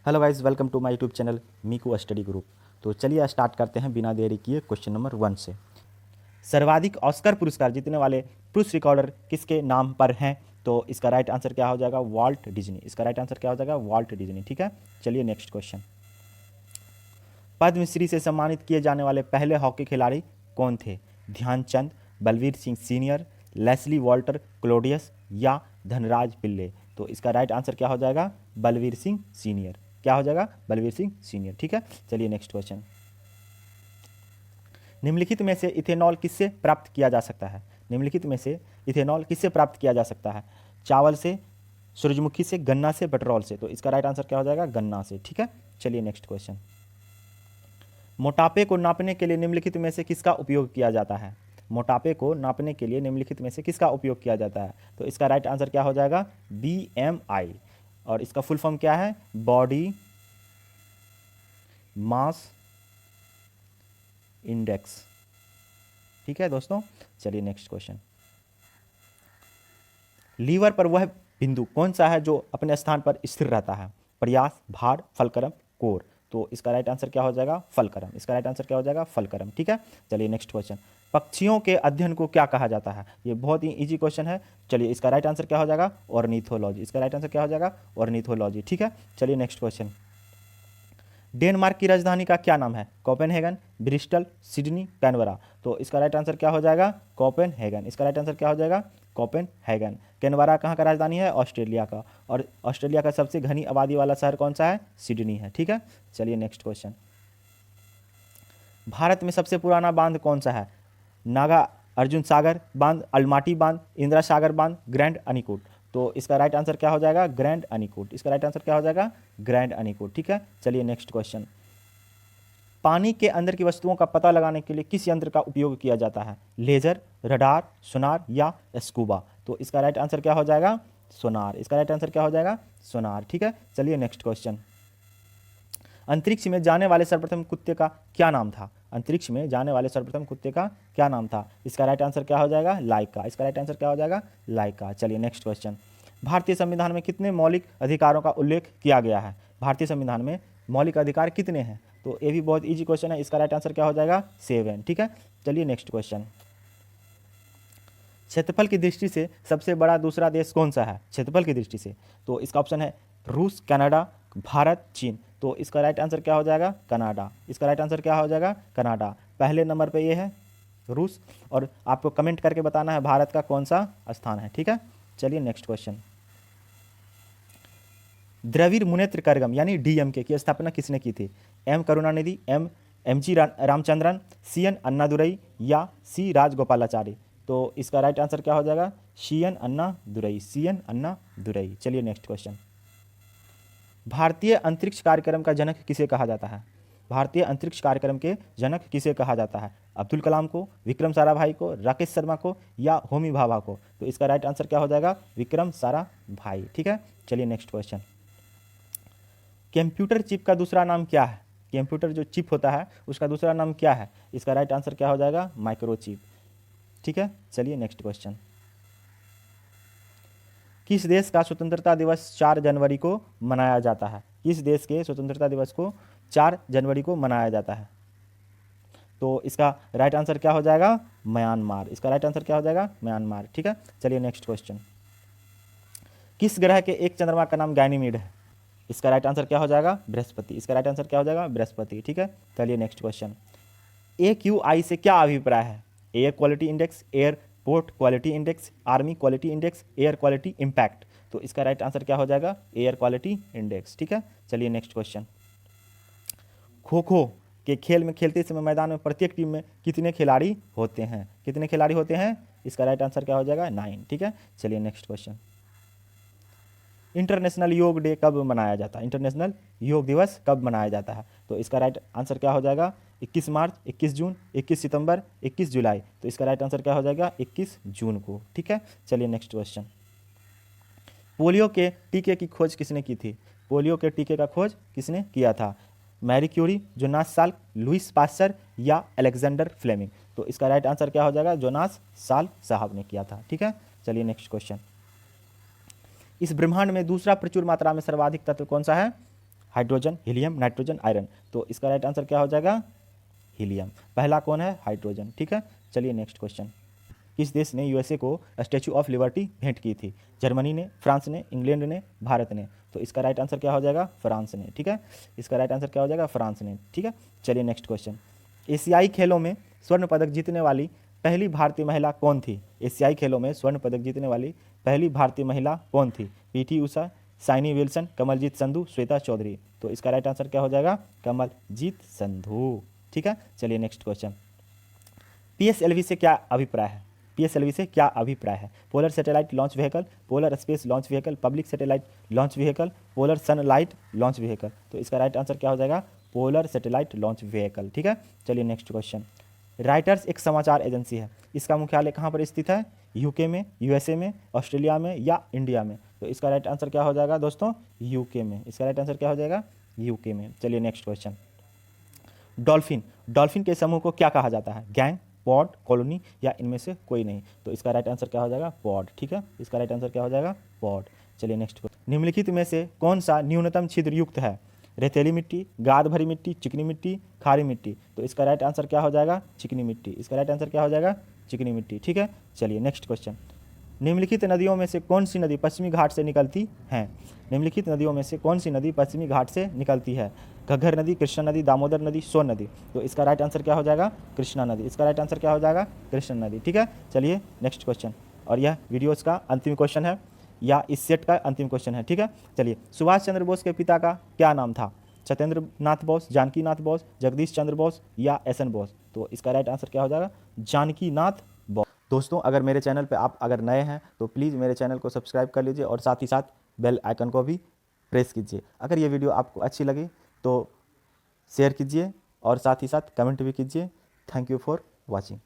Hello guys, welcome to my YouTube channel Meeku study group. तो चलिए start करते हैं बिना देरी किए क्वेश्चन नंबर 1 से। सर्वाधिक ऑस्कर पुरस्कार जीतने वाले पुरुष रिकॉर्डर किसके नाम पर हैं? तो इसका राइट आंसर क्या हो जाएगा? Walt Disney. इसका राइट आंसर क्या हो जाएगा? Walt Disney. ठीक है, चलिए नेक्स्ट क्वेश्चन। पद्मश्री से सम्मानित किए जाने वाले पहले हॉकी खिलाड़ी कौन थे? ध्यानचंद, बलवीर सिंह सीनियर, लेस्ली वॉल्टर क्लोडियस या धनराज पिल्ले। तो इसका राइट आंसर क्या हो जाएगा? बलवीर सिंह सीनियर। क्या हो जाएगा? बलवीर सिंह सीनियर। ठीक है, चलिए नेक्स्ट क्वेश्चन। निम्नलिखित में से इथेनॉल किससे प्राप्त किया जा सकता है? निम्नलिखित में से इथेनॉल किससे प्राप्त किया जा सकता है? चावल से, सूरजमुखी से, गन्ना से, पेट्रोल से। तो इसका राइट आंसर क्या हो जाएगा? गन्ना से। ठीक है, चलिए नेक्स्ट क्वेश्चन। मोटापे को नापने के लिए निम्नलिखित में से किसका उपयोग किया जाता है? मोटापे को नापने के लिए निम्नलिखित में से किसका उपयोग किया जाता है? तो इसका राइट आंसर क्या हो जाएगा? BMI। और इसका फुल फॉर्म क्या है? Body mass index. ठीक है दोस्तों, चलिए नेक्स्ट क्वेश्चन। लीवर पर वह बिंदु कौन सा है जो अपने स्थान पर स्थिर रहता है? प्रयास, भार, फलक्रम, कोर। तो इसका राइट आंसर क्या हो जाएगा? फलक्रम। इसका राइट आंसर क्या हो जाएगा? फलक्रम। ठीक है, चलिए नेक्स्ट क्वेश्चन। पक्षियों के अध्ययन को क्या कहा जाता है? ये बहुत ही इजी क्वेश्चन है। चलिए इसका राइट आंसर क्या हो जाएगा? ऑर्निथोलॉजी। इसका राइट आंसर क्या हो जाएगा? ऑर्निथोलॉजी। ठीक है, चलिए नेक्स्ट क्वेश्चन। डेनमार्क की राजधानी का क्या नाम है? Copenhagen, Bristol, Sydney, Canberra. तो इसका राइट आंसर क्या हो जाएगा? कोपेनहेगन। इसका राइट आंसर क्या हो जाएगा? कोपेनहेगन। कैनबरा कहाँ का राजधानी है? ऑस्ट्रेलिया का। और ऑस्ट्रेलिया का सबसे घनी आबादी वाला शहर कौन सा है? सिडनी है। ठीक है, चलिए नेक्स्ट क्वेश्चन। भारत में सबसे पुराना बांध कौन सा है? नागा अर्जुन सागर बांध, अलमाटी बांध, इंदिरा सागर बांध, ग्रैंड अनीकूट। तो इसका राइट आंसर क्या हो जाएगा? ग्रैंड अनीकूट। इसका राइट आंसर क्या हो जाएगा? ग्रैंड अनीकूट। ठीक है, चलिए नेक्स्ट क्वेश्चन। पानी के अंदर की वस्तुओं का पता लगाने के लिए किस यंत्र का उपयोग किया जाता है? लेजर, रडार, सोनार या स्कूबा। तो इसका राइट आंसर क्या हो जाएगा? सोनार। इसका राइट आंसर क्या हो जाएगा? सोनार। ठीक है, चलिए नेक्स्ट क्वेश्चन। अंतरिक्ष में जाने वाले सर्वप्रथम कुत्ते का क्या नाम था? अंतरिक्ष में जाने वाले सर्वप्रथम कुत्ते का क्या नाम था? इसका राइट आंसर क्या हो जाएगा? लाइका। इसका राइट आंसर क्या हो जाएगा? लाइका। चलिए नेक्स्ट क्वेश्चन। भारतीय संविधान में कितने मौलिक अधिकारों का उल्लेख किया गया है? भारतीय संविधान में मौलिक अधिकार कितने हैं? तो ये भी बहुत ईजी क्वेश्चन है। इसका राइट आंसर क्या हो जाएगा? 7। ठीक है, चलिए नेक्स्ट क्वेश्चन। क्षेत्रफल की दृष्टि से सबसे बड़ा दूसरा देश कौन सा है? क्षेत्रफल की दृष्टि से तो इसका ऑप्शन है रूस, कनाडा, भारत, चीन। तो इसका राइट आंसर क्या हो जाएगा? कनाडा। इसका राइट आंसर क्या हो जाएगा? कनाडा। पहले नंबर पे ये है रूस, और आपको कमेंट करके बताना है भारत का कौन सा स्थान है। ठीक है, चलिए नेक्स्ट क्वेश्चन। द्रविड़ मुनेत्र कड़गम यानी DMK की स्थापना किसने की थी? M Karunanidhi, MG Ramachandran, CN Annadurai या C राजगोपालाचारी। तो इसका राइट आंसर क्या हो जाएगा? CN अन्नादुरई। CN अन्नादुरई। चलिए नेक्स्ट क्वेश्चन। भारतीय अंतरिक्ष कार्यक्रम का जनक किसे कहा जाता है? भारतीय अंतरिक्ष कार्यक्रम के जनक किसे कहा जाता है? अब्दुल कलाम को, विक्रम साराभाई को, राकेश शर्मा को या होमी भाभा को। तो इसका राइट आंसर क्या हो जाएगा? विक्रम साराभाई। ठीक है, चलिए नेक्स्ट क्वेश्चन। कंप्यूटर चिप का दूसरा नाम क्या है? कंप्यूटर जो चिप होता है उसका दूसरा नाम क्या है? इसका राइट आंसर क्या हो जाएगा? माइक्रोचिप। ठीक है, चलिए नेक्स्ट क्वेश्चन। किस देश का स्वतंत्रता दिवस 4 जनवरी को मनाया जाता है? किस देश के स्वतंत्रता दिवस को 4 जनवरी को मनाया जाता है? तो इसका राइट आंसर क्या हो जाएगा? म्यांमार। इसका राइट आंसर क्या हो जाएगा? म्यांमार। ठीक है, चलिए नेक्स्ट क्वेश्चन। किस ग्रह के एक चंद्रमा का नाम गैनीमीड है? इसका राइट आंसर क्या हो जाएगा? बृहस्पति। इसका राइट आंसर क्या हो जाएगा? बृहस्पति। ठीक है, चलिए नेक्स्ट क्वेश्चन। AQI से क्या अभिप्राय है? Air quality index, airport quality index, army quality index, air quality impact. तो इसका राइट आंसर क्या हो जाएगा? Air quality index. ठीक है, चलिए नेक्स्ट क्वेश्चन। खो खो के खेल में खेलते समय मैदान में प्रत्येक टीम में कितने खिलाड़ी होते हैं? कितने खिलाड़ी होते हैं? इसका राइट आंसर क्या हो जाएगा? 9। ठीक है, चलिए नेक्स्ट क्वेश्चन। इंटरनेशनल योग डे कब मनाया जाता है? इंटरनेशनल योग दिवस कब मनाया जाता है? तो इसका राइट आंसर क्या हो जाएगा? 21 मार्च, 21 जून, 21 सितंबर, 21 जुलाई। तो इसका राइट आंसर क्या हो जाएगा? 21 जून को। ठीक है, चलिए नेक्स्ट क्वेश्चन। पोलियो के टीके की खोज किसने की थी? पोलियो के टीके का खोज किसने किया था? Marie Curie, Jonas Salk, Louis Pasteur या अलेक्जेंडर फ्लेमिंग। तो इसका राइट आंसर क्या हो जाएगा? जोनास साल्क साहब ने किया था। ठीक है, चलिए नेक्स्ट क्वेश्चन। इस ब्रह्मांड में दूसरा प्रचुर मात्रा में सर्वाधिक तत्व कौन सा है? Hydrogen, helium, nitrogen, iron. तो इसका राइट आंसर क्या हो जाएगा? हीलियम। पहला कौन है? हाइड्रोजन। ठीक है, चलिए नेक्स्ट क्वेश्चन। किस देश ने यूएसए को स्टैचू ऑफ लिबर्टी भेंट की थी? जर्मनी ने, फ्रांस ने, इंग्लैंड ने, भारत ने। तो इसका राइट आंसर क्या हो जाएगा? फ्रांस ने। ठीक है, इसका राइट आंसर क्या हो जाएगा? फ्रांस ने। ठीक है, चलिए नेक्स्ट क्वेश्चन। एशियाई खेलों में स्वर्ण पदक जीतने वाली पहली भारतीय महिला कौन थी? एशियाई खेलों में स्वर्ण पदक जीतने वाली पहली भारतीय महिला कौन थी? PT Usha, Saini Wilson, Kamaljeet Sandhu, Shweta Chaudhary. तो इसका राइट आंसर क्या हो जाएगा? कमलजीत संधू। ठीक है, चलिए नेक्स्ट क्वेश्चन। पीएसएलवी से क्या अभिप्राय है? पीएसएलवी से क्या अभिप्राय है? Polar satellite launch vehicle, polar space launch vehicle, public satellite launch vehicle, polar sunlight launch vehicle. तो इसका राइट आंसर क्या हो जाएगा? Polar satellite launch vehicle. ठीक है, चलिए नेक्स्ट क्वेश्चन। राइटर्स एक समाचार एजेंसी है, इसका मुख्यालय कहाँ पर स्थित है? यूके में, यूएसए में, ऑस्ट्रेलिया में या इंडिया में? तो इसका राइट आंसर क्या हो जाएगा दोस्तों? यूके में। इसका राइट आंसर क्या हो जाएगा? यूके में। चलिए नेक्स्ट क्वेश्चन। डॉल्फिन, डॉल्फिन के समूह को क्या कहा जाता है? गैंग, पॉड, कॉलोनी या इनमें से कोई नहीं? तो इसका राइट आंसर क्या हो जाएगा? पॉड। ठीक है, इसका राइट आंसर क्या हो जाएगा? पॉड। चलिए नेक्स्ट क्वेश्चन। निम्नलिखित में से कौन सा न्यूनतम छिद्र युक्त है? रेतीली मिट्टी, गाद भरी मिट्टी, चिकनी मिट्टी, खारी मिट्टी। तो इसका राइट आंसर क्या हो जाएगा? चिकनी मिट्टी। इसका राइट आंसर क्या हो जाएगा? चिकनी मिट्टी। ठीक है, चलिए नेक्स्ट क्वेश्चन। निम्नलिखित नदियों में से कौन सी नदी पश्चिमी घाट से निकलती है? निम्नलिखित नदियों में से कौन सी नदी पश्चिमी घाट से निकलती है? घग्गर नदी, कृष्णा नदी, दामोदर नदी, सोन नदी। तो इसका राइट आंसर क्या हो जाएगा? कृष्णा नदी। इसका राइट आंसर क्या हो जाएगा? कृष्णा नदी। ठीक है, चलिए नेक्स्ट क्वेश्चन। और यह वीडियोस का अंतिम क्वेश्चन है, या इस सेट का अंतिम क्वेश्चन है। ठीक है, चलिए। सुभाष चंद्र बोस के पिता का क्या नाम था? सत्येंद्र नाथ बोस, जानकी नाथ बोस, जगदीश चंद्र बोस या एसएन बोस। तो इसका राइट आंसर क्या हो जाएगा? जानकी नाथ बोस। दोस्तों, अगर मेरे चैनल पे आप अगर नए हैं तो प्लीज़ मेरे चैनल को सब्सक्राइब कर लीजिए और साथ ही साथ बेल आइकन को भी प्रेस कीजिए। अगर ये वीडियो आपको अच्छी लगी तो शेयर कीजिए और साथ ही साथ कमेंट भी कीजिए। Thank you for watching.